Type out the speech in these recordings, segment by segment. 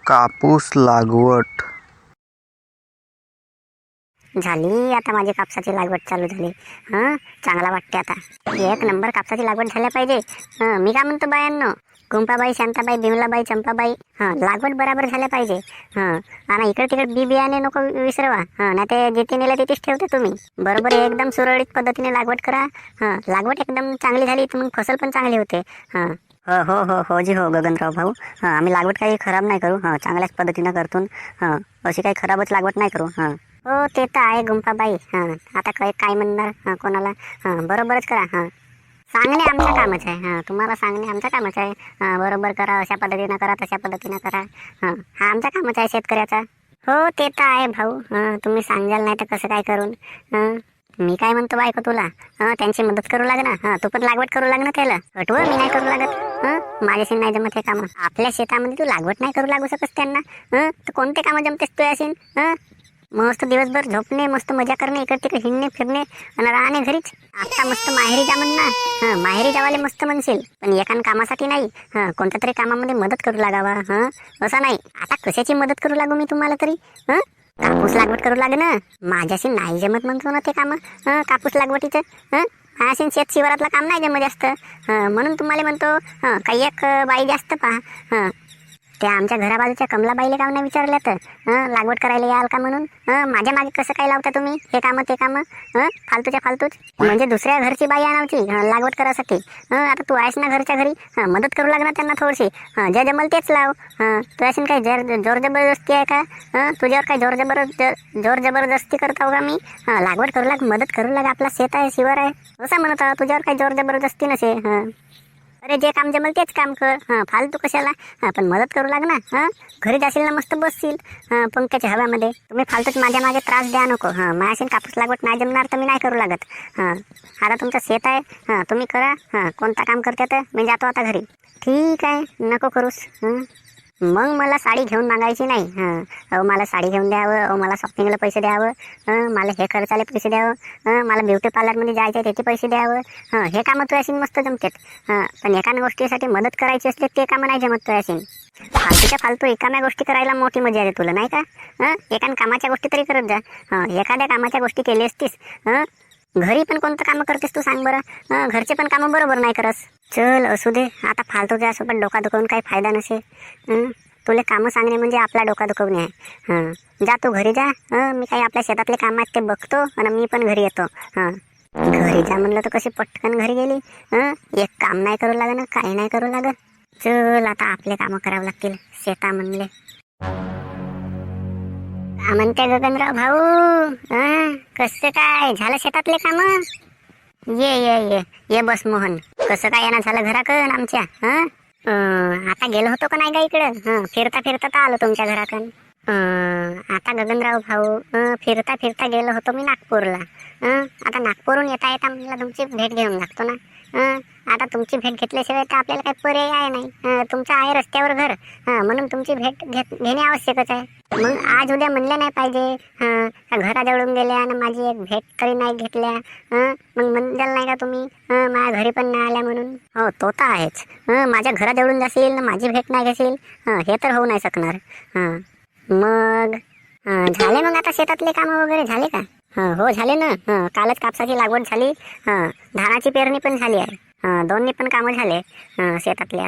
कापूस लागवड झाली आता माझी कापसाची लागवड चालू झाली. चांगला वाटते आता. एक नंबर कापसाची लागवड झाल्या पाहिजे. मी काय म्हणतो बायांनो, कुंपाबाई, शांताबाई, बिमलाबाई, चंपाबाई, लागवड बराबर झाल्या पाहिजे. आणि इकडे तिकडे बी बियाणे नको विसरवा. नाही ते जिथे नेलं तिथेच ठेवते तुम्ही. बरोबर एकदम सुरळीत पद्धतीने लागवड करा. लागवड एकदम चांगली झाली तर मग फसल पण चांगली होते. हो हो हो हो जी हो गगनराव भाऊ. आम्ही लागवड काही खराब नाही करू. चांगल्याच पद्धतीनं करतून. अशी काही खराबच लागवड नाही करू. हो ते तर आहे गुंपाबाई. आता काय म्हणणार कोणाला. बरोबरच करा. सांगणे आमचं कामच आहे. तुम्हाला सांगणे आमचं कामच आहे. बरोबर करा, अशा पद्धतीनं करा, तशा पद्धतीनं करा. हा आमचा कामच आहे शेतकऱ्याचा. हो ते तर आहे भाऊ. तुम्ही सांगाल नाही तर कसं काय करून. मी काय म्हणतो बायको तुला, त्यांची मदत करू लाग ना. तू पण लागवड करू लाग ना त्याला. अटव मी नाही करू लागत. माझ्याशी नाही जमत हे कामं. आपल्या शेतामध्ये तू लागवड नाही करू लागू शकत त्यांना. तर कोणते कामं जमतेस तू याशीन. मस्त दिवसभर झोपणे, मस्त मजा करणे, इकडे तिकडे हिंडणे फिरणे आणि राहणे घरीच. आता मस्त माहेरी जा म्हणणार. माहेरी जावाले मस्त म्हणशील, पण एकान कामासाठी नाही. कोणत्या तरी कामामध्ये मदत करू लागावा. असं नाही. आता कशाची मदत करू लागू मी तुम्हाला तरी. कापूस लागवड करू लागे ना. माझ्याशी नाही जमत म्हणतो ना ते काम. कापूस लागवडीचं. माझ्याशी शेत शिवारातलं काम नाही जमत जास्त. म्हणून तुम्हाला म्हणतो काही एक बाई जास्त पहा. त्या आमच्या घराबाजूच्या कमलाबाईला काम नाही विचारलं तर लागवड करायला याल का म्हणून. माझ्या मागे कसं काय लावता तुम्ही हे कामं ते कामं. फालतूच्या फालतूच. म्हणजे दुसऱ्या घरची बाई आणायची लागवड करायसाठी. आता तू आहेस ना घरच्या घरी. मदत करू लागणार त्यांना थोडीशी. जे जमल तेच लाव. तू असेल काही जोर जबरदस्ती आहे का. तुझ्यावर काही जोर जबरदस्ती करताव का मी. लागवड करू लाग, मदत करू लाग, आपला शेत आहे शिवर आहे असं म्हणत आहो. तुझ्यावर काही जोर जबरदस्ती नसे. अरे जे काम जमल तेच काम कर. फालतू कशाला. पण मदत करू लाग ना. घरी जाशील ना मस्त बसशील पंख्याच्या हव्यामध्ये. तुम्ही फालतूच माझ्या मागे त्रास द्या नको. माझ्याशी कापूस लागवड नाही जमणार तर मी नाही करू लागत. आता तुमचं शेत आहे. तुम्ही करा. कोणता काम करते तर मी जातो आता घरी. ठीक आहे, नको करूस. मग मला साडी घेऊन मागायची नाही. अहो मला साडी घेऊन द्यावं. अहो मला शॉपिंगला पैसे द्यावं. मला हे खर्चाले पैसे द्यावं. मला ब्युटी पार्लरमध्ये जायचं त्याचे पैसे द्यावं. हे कामं तू असेल मस्त जमतात. पण एका गोष्टीसाठी मदत करायची असते ते कामं नाही जमत तू असेल. फालतूच्या फालतू एकाम्या गोष्टी करायला मोठी मजा येते तुला नाही का. एका कामाच्या गोष्टी तरी करत जा. एखाद्या कामाच्या गोष्टी केली असतीस. घरी पण कोणतं कामं करतेस तू सांग बरं. घरचे पण कामं बरोबर नाही करस. चल असू दे आता. फालतू त्यासोबत डोका दुखवून काही फायदा नसे. तुला कामं सांगणे म्हणजे आपला डोका दुखवणे आहे. जा तू घरी जा. मी काही आपल्या शेतातले काम आहेत ते बघतो आणि मी पण घरी येतो. घरी जा म्हणलं तर कशी पटकन घरी गेली. एक काम नाही करू लागत ना, काही नाही करू लागत. चल आता आपले कामं करावं लागतील शेता म्हणले. का म्हणते गगनराव भाऊ. कसं काय झालं शेतातले काम. ये ये ये ये बस मोहन. कसं काय येणं झालं घराकडं आमच्या. आता गेलो होतो का नाही का इकडं. फिरता फिरता तर आलो तुमच्या घराकडं. आता गगनराव भाऊ फिरता फिरता गेलो होतो मी नागपूरला. आता नागपूरहून येता येता मला तुमची भेट घेऊन लागतो ना. आता तुमची भेट घेतल्याशिवाय तर आपल्याला काही पर्याय आहे नाही. तुमचं आहे रस्त्यावर घर. म्हणून तुमची भेट घेणे आवश्यकच आहे. मग आज उद्या म्हणल्या नाही पाहिजे. घराजवळून गेल्या आणि माझी एक भेट तरी नाही घेतल्या. मग म्हणजाल नाही का तुम्ही माझ्या घरी पण नाही आल्या म्हणून. हो तो तर आहेच. माझ्या घराजवळून जाशील ना माझी भेट नाही घेशील. हे तर होऊ नाही शकणार. मग झाले मग आता शेतातले कामं वगैरे झाले का. हो झाले ना. कालच कापसाची लागवड झाली. धानाची पेरणी पण झाली आहे. दोन्ही पण कामं झाले शेतातले.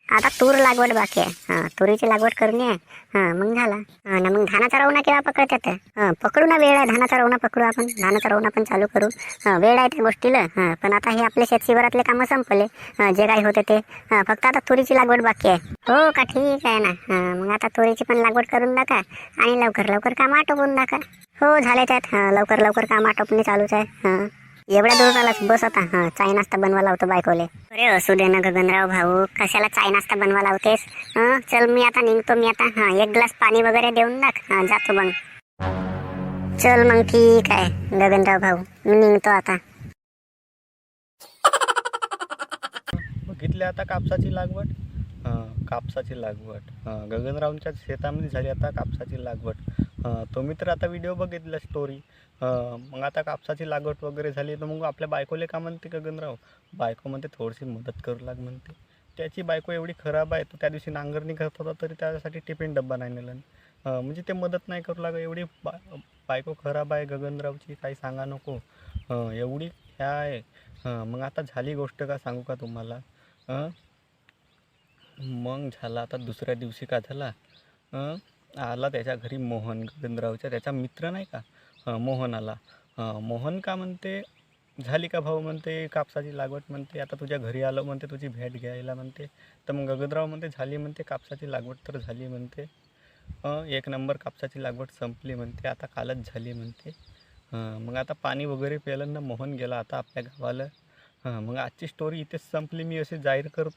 आता तूर लागवड बाकी आहे. तुरीची लागवड करणे आहे. मग झाला. आणि मग धानाचा रवणा केव्हा पकडत येतं. पकडू ना, वेळ आहे धानाचा रवणा पकडू आपण. धानाचा रवणा पण चालू करू. वेळ आहे त्या गोष्टीला. पण आता हे आपले शेत शिवारातले कामं संपले. जे काही होते ते. फक्त आता तुरीची लागवड बाकी आहे. हो का, ठीक आहे ना. मग आता तुरीची पण लागवड करून टाका आणि लवकर लवकर काम आटोपून टाका. हो झाले त्यात. लवकर लवकर काम आटोपणे चालूच आहे. एवढ्या दूर झालास बस आता. चाय नाश्ता बनवा लावतो बायकोले. अरे असू दे ना गगनराव भाऊ, कशाला चाय नाश्ता बनवा लावतेस. चल मी आता निघतो. मी आता एक ग्लास पाणी वगैरे देऊन टाक. जातो मग. चल मग ठीक आहे गगनराव भाऊ, मी निघतो आता. बघितले आता कापसाची लागवड. कापसाची लागवड गगनरावच्या शेतामध्ये झाली आता कापसाची लागवड. तुम्ही तर आता व्हिडिओ बघितला स्टोरी. मग आता कापसाची लागवड वगैरे झाली तर मग आपल्या बायकोले का म्हणते गगनराव. बायको म्हणते थोडीशी मदत करू लाग म्हणते. त्याची बायको एवढी खराब आहे, तो त्या दिवशी नांगरणी करत होता तरी त्यासाठी टिफिन डब्बा नाही नेला. म्हणजे ते मदत नाही करू लागत, एवढी बायको खराब आहे गगनरावची, काही सांगा नको. एवढी ह्या आहे. मग आता झाली गोष्ट का सांगू का तुम्हाला. मग झाला आता दुसऱ्या दिवशी का झाला, आला त्याच्या घरी मोहन, गगनरावच्या त्याचा मित्र नाही का, मोहन आला. मोहन का म्हणते, झाली का भाऊ म्हणते कापसाची लागवड म्हणते, आता तुझ्या घरी आलो म्हणते तुझी भेट घ्यायला म्हणते. तर मग गगनराव म्हणते झाली म्हणते कापसाची लागवड तर झाली म्हणते. 1 नंबर कापसाची लागवड संपली म्हणते, आता कालच झाली म्हणते. मग आता पाणी वगैरे प्यायलं ना मोहन गेला आता आपल्या गावाला. मग आजची स्टोरी इथेच संपली, मी अशी जाहीर करतो.